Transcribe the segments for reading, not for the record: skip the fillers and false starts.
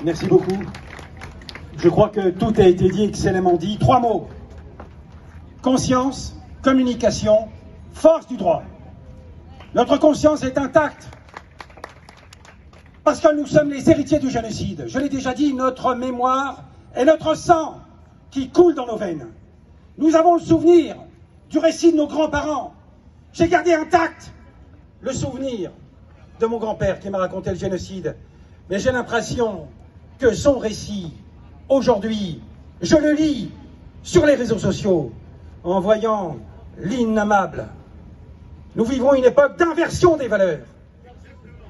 Merci beaucoup. Je crois que tout a été dit, excellemment dit. 3 mots. Conscience, communication, force du droit. Notre conscience est intacte. Parce que nous sommes les héritiers du génocide. Je l'ai déjà dit, notre mémoire et notre sang qui coule dans nos veines. Nous avons le souvenir du récit de nos grands-parents. J'ai gardé intact le souvenir de mon grand-père qui m'a raconté le génocide. Mais j'ai l'impression que son récit, aujourd'hui, je le lis sur les réseaux sociaux en voyant l'innommable. Nous vivons une époque d'inversion des valeurs.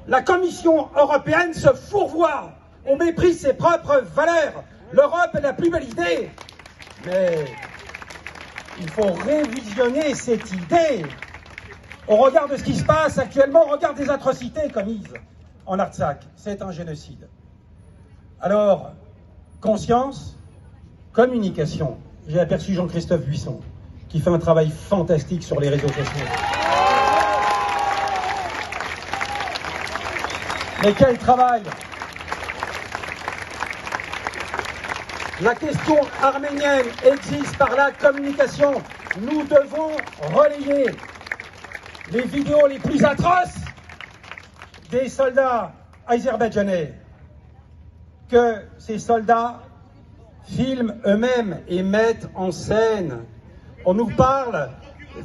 La Commission européenne se fourvoie, on méprise ses propres valeurs. L'Europe est la plus belle idée. Mais il faut révisionner cette idée au regard de ce qui se passe actuellement, au regard des atrocités commises en Artsakh. C'est un génocide. Alors, conscience, communication. J'ai aperçu Jean-Christophe Buisson, qui fait un travail fantastique sur les réseaux sociaux. Mais quel travail! La question arménienne existe par la communication. Nous devons relayer les vidéos les plus atroces des soldats azerbaïdjanais. Que ces soldats filment eux-mêmes et mettent en scène. On nous parle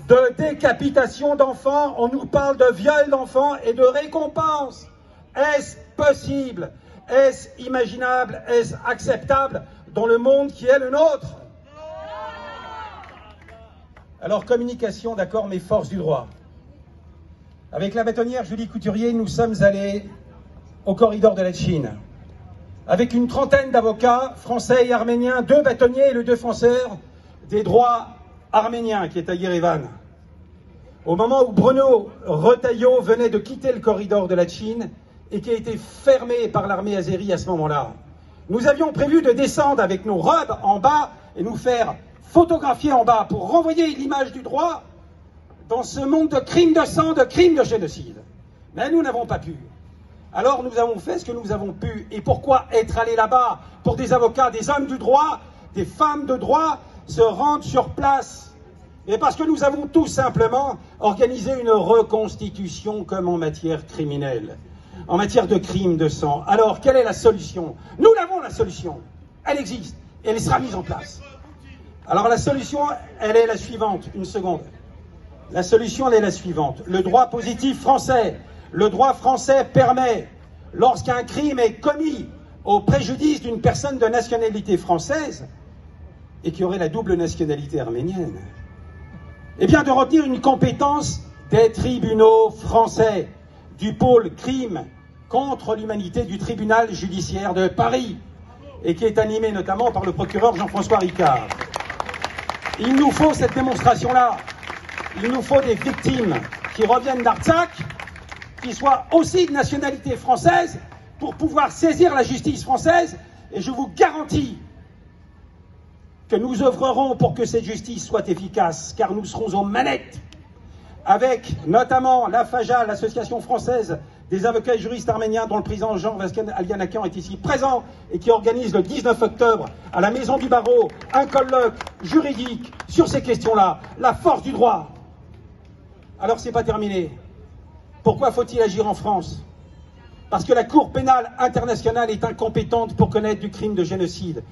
de décapitation d'enfants, on nous parle de viol d'enfants et de récompenses. Est-ce possible? Est-ce imaginable? Est-ce acceptable dans le monde qui est le nôtre? Alors, communication, d'accord, mais force du droit. Avec la bâtonnière Julie Couturier, nous sommes allés au corridor de la Chine. Avec une trentaine d'avocats français et arméniens, 2 bâtonniers et le défenseur des droits arméniens qui est à Yerevan. Au moment où Bruno Retailleau venait de quitter le corridor de la Chine et qui a été fermé par l'armée azérie à ce moment-là, nous avions prévu de descendre avec nos robes en bas et nous faire photographier en bas pour renvoyer l'image du droit dans ce monde de crimes de sang, de crimes de génocide. Mais nous n'avons pas pu. Alors nous avons fait ce que nous avons pu. Et pourquoi être allé là-bas pour des avocats, des hommes du droit, des femmes de droit se rendent sur place? Et parce que nous avons tout simplement organisé une reconstitution comme en matière criminelle, en matière de crimes de sang. Alors quelle est la solution? Nous l'avons, la solution. Elle existe et elle sera mise en place. Alors la solution, elle est la suivante. Une seconde. La solution, elle est la suivante. Le droit positif français. Le droit français permet, lorsqu'un crime est commis au préjudice d'une personne de nationalité française et qui aurait la double nationalité arménienne, eh bien de retenir une compétence des tribunaux français, du pôle crime contre l'humanité du tribunal judiciaire de Paris, et qui est animé notamment par le procureur Jean-François Ricard. Il nous faut cette démonstration-là. Il nous faut des victimes qui reviennent d'Artsakh, qui soient aussi de nationalité française, pour pouvoir saisir la justice française. Et je vous garantis que nous œuvrerons pour que cette justice soit efficace, car nous serons aux manettes, avec notamment la FAJA, l'Association française des avocats et juristes arméniens, dont le président Jean-Vasken Alianakian est ici présent, et qui organise le 19 octobre à la Maison du Barreau un colloque juridique sur ces questions-là, la force du droit. Alors c'est pas terminé. Pourquoi faut-il agir en France? Parce que la Cour pénale internationale est incompétente pour connaître du crime de génocide.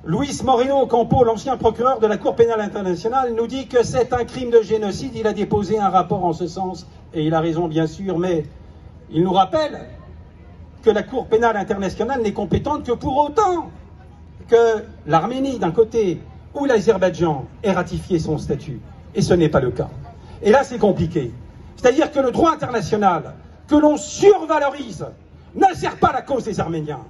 Luis Moreno Ocampo, l'ancien procureur de la Cour pénale internationale, nous dit que c'est un crime de génocide. Il a déposé un rapport en ce sens, et il a raison bien sûr, mais il nous rappelle que la Cour pénale internationale n'est compétente que pour autant que l'Arménie d'un côté ou l'Azerbaïdjan ait ratifié son statut. Et ce n'est pas le cas. Et là c'est compliqué. C'est-à-dire que le droit international, que l'on survalorise, ne sert pas la cause des Arméniens.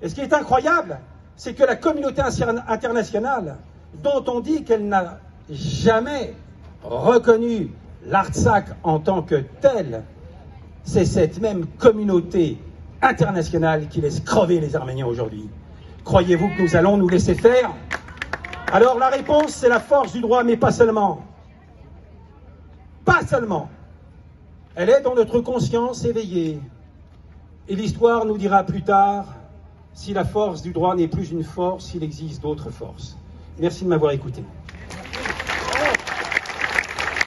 Et ce qui est incroyable, c'est que la communauté internationale, dont on dit qu'elle n'a jamais reconnu l'Artsakh en tant que tel, c'est cette même communauté internationale qui laisse crever les Arméniens aujourd'hui. Croyez-vous que nous allons nous laisser faire? Alors la réponse, c'est la force du droit, mais pas seulement. Pas seulement. Elle est dans notre conscience éveillée. Et l'histoire nous dira plus tard Si la force du droit n'est plus une force, il existe d'autres forces. Merci de m'avoir écouté.